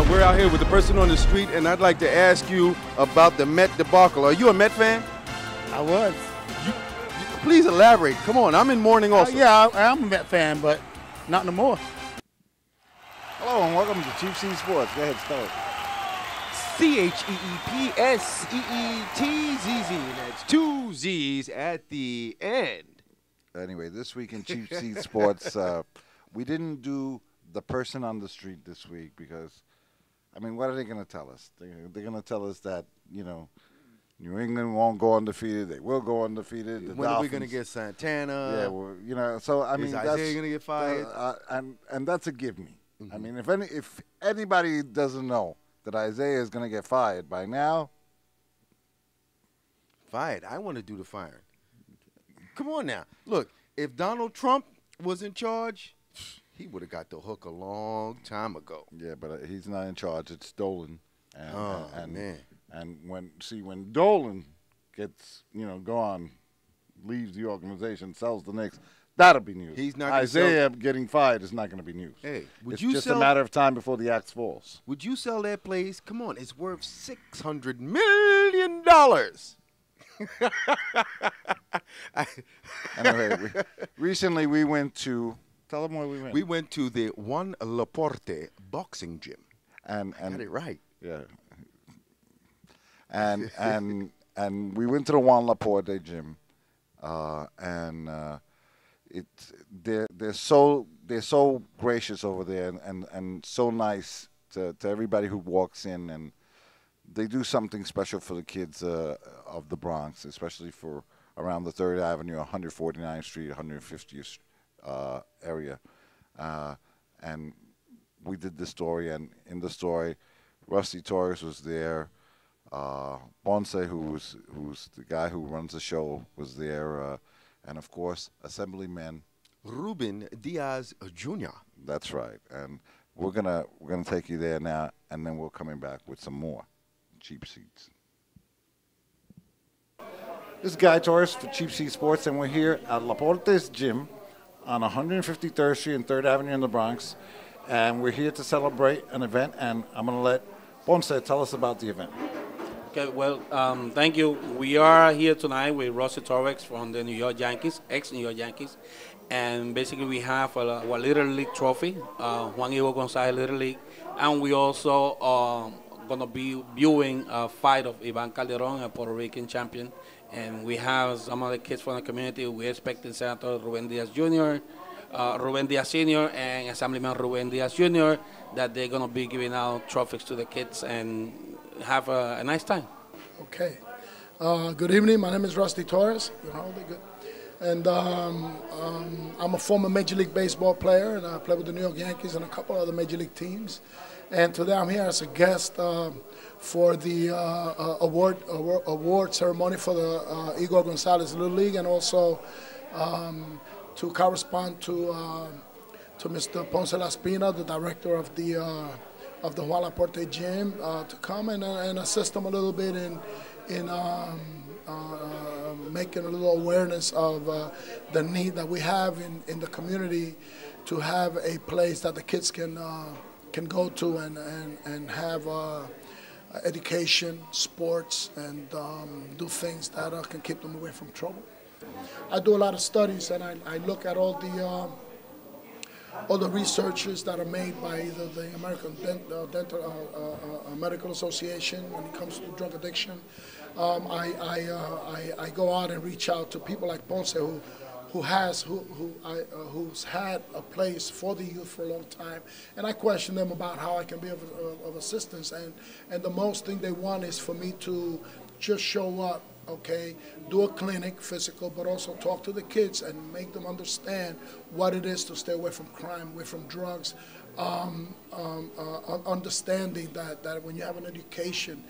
We're out here with the person on the street, and I'd like to ask you about the Met debacle. Are you a Met fan? I was. Please elaborate. Come on, I'm in mourning also. Yeah, I'm a Met fan, but not no more. Hello and welcome to Cheepseetzz Sports. Go ahead, spell it. Cheepseetzz. That's two Z's at the end. Anyway, this week in Cheepseetzz Sports, we didn't do the person on the street this week because, I mean, what are they going to tell us? They're going to tell us that, you know, New England won't go undefeated. They will go undefeated. The when Dolphins, are we going to get Santana? Yeah, well, you know, so I mean, is Isaiah going to get fired? And that's a give me. I mean, if anybody doesn't know that Isaiah is going to get fired by now, fired. I want to do the firing. Come on now. Look, if Donald Trump was in charge, he would have got the hook a long time ago. Yeah, but he's not in charge. It's Dolan. And, man. And when Dolan gets, gone, leaves the organization, sells the Knicks, that'll be news. He's not Isaiah getting fired is not going to be news. Hey, it's just a matter of time before the axe falls. Would you sell that place? Come on, it's worth $600 million. Anyway, recently we went to. Tell them where we went. We went to the Juan Laporte boxing gym. And got it right. Yeah. And we went to the Juan Laporte gym, they're so gracious over there and so nice to everybody who walks in, and they do something special for the kids of the Bronx, especially for around the 3rd Avenue, 149th Street, 150th area, and we did the story, and in the story, Rusty Torres was there. Ponce, who's the guy who runs the show, was there, and of course, Assemblyman Ruben Diaz Jr. That's right, and we're gonna take you there now, and then we're coming back with some more Cheepseetzz. This is Guy Torres for Cheepseetzz Sports, and we're here at Laporte's Gym on 153rd Street and 3rd Avenue in the Bronx, and we're here to celebrate an event, and I'm gonna let Ponce tell us about the event. Okay, well, thank you. We are here tonight with Rusty Torres from the New York Yankees, ex-New York Yankees, and basically we have a Little League trophy, Juan Ivo Gonzalez Little League, and we also going to be viewing a fight of Ivan Calderon, a Puerto Rican champion, and we have some of the kids from the community. We're expecting Senator Ruben Diaz Jr., Ruben Diaz Sr., and Assemblyman Ruben Diaz Jr., that they're going to be giving out trophies to the kids and have a nice time. Okay. Good evening. My name is Rusty Torres. Good. And I'm a former Major League Baseball player, and I play with the New York Yankees and a couple other Major League teams. And today I'm here as a guest for the award ceremony for the Igor Gonzalez Little League, and also to correspond to Mr. Ponce Laspina, the director of the Juan Laporte Gym, to come and assist them a little bit in making a little awareness of the need that we have in the community to have a place that the kids can go to and have education, sports, and do things that can keep them away from trouble. I do a lot of studies, and I look at all the researches that are made by either the American Medical Association when it comes to drug addiction. I go out and reach out to people like Ponce, who's had a place for the youth for a long time, and I question them about how I can be of assistance. And the most thing they want is for me to just show up, okay, do a clinic, physical, but also talk to the kids and make them understand what it is to stay away from crime, away from drugs, understanding that when you have an education,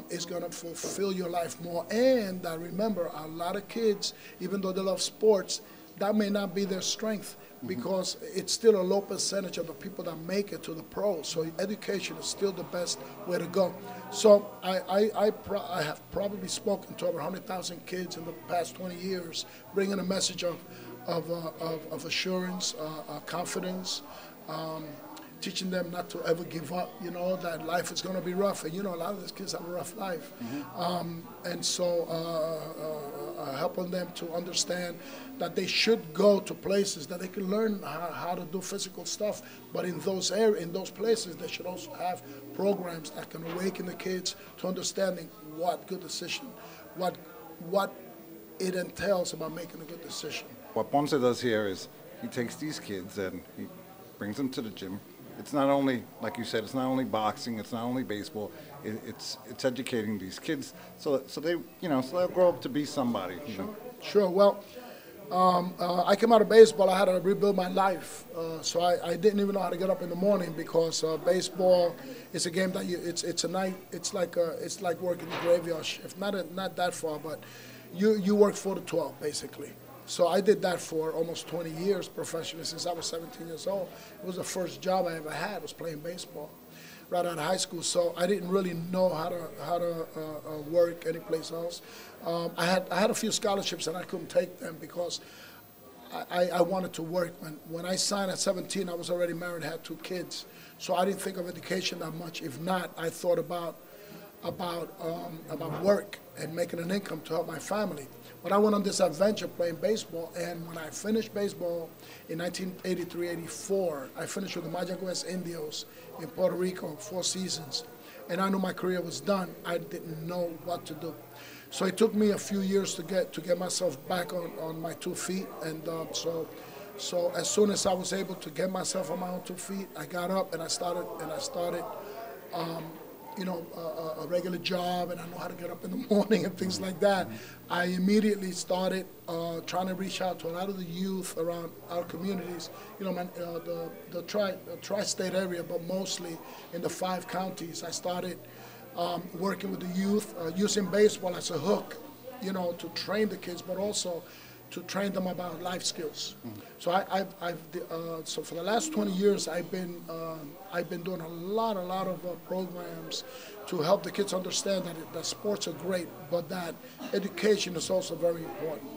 it's going to fulfill your life more. And remember, a lot of kids, even though they love sports, that may not be their strength, because it's still a low percentage of the people that make it to the pros. So education is still the best way to go. So I have probably spoken to over 100,000 kids in the past 20 years, bringing a message of assurance, confidence, teaching them not to ever give up, you know, that life is going to be rough. And, you know, a lot of these kids have a rough life. And so helping them to understand that they should go to places that they can learn how to do physical stuff. But in those areas, in those places, they should also have programs that can awaken the kids to understanding what good decision, what it entails about making a good decision. What Ponce does here is he takes these kids and he brings them to the gym. It's not only, like you said, it's not only boxing, it's not only baseball. It's educating these kids so they, you know, so they'll grow up to be somebody. You know? Sure. Well, I came out of baseball. I had to rebuild my life, so I didn't even know how to get up in the morning because baseball is a game that it's a night. It's like working the graveyard shift. Not that far, but you work 4 to 12 basically. So I did that for almost 20 years professionally since I was 17 years old. It was the first job I ever had, was playing baseball right out of high school. So I didn't really know how to work anyplace else. I had a few scholarships and I couldn't take them because I wanted to work. When I signed at 17, I was already married, had 2 kids. So I didn't think of education that much. If not, I thought about work and making an income to help my family. But I went on this adventure playing baseball, and when I finished baseball in 1983-84, I finished with the Mayagüez Indios in Puerto Rico, 4 seasons, and I knew my career was done. I didn't know what to do. So it took me a few years to get myself back on my 2 feet, and so as soon as I was able to get myself on my own 2 feet, I got up and I started you know, a regular job, and I know how to get up in the morning and things like that. I immediately started trying to reach out to a lot of the youth around our communities, you know, the tri-state area, but mostly in the 5 counties. I started working with the youth, using baseball as a hook, you know, to train the kids, but also to train them about life skills. So so for the last 20 years, I've been doing a lot of programs to help the kids understand that sports are great, but that education is also very important.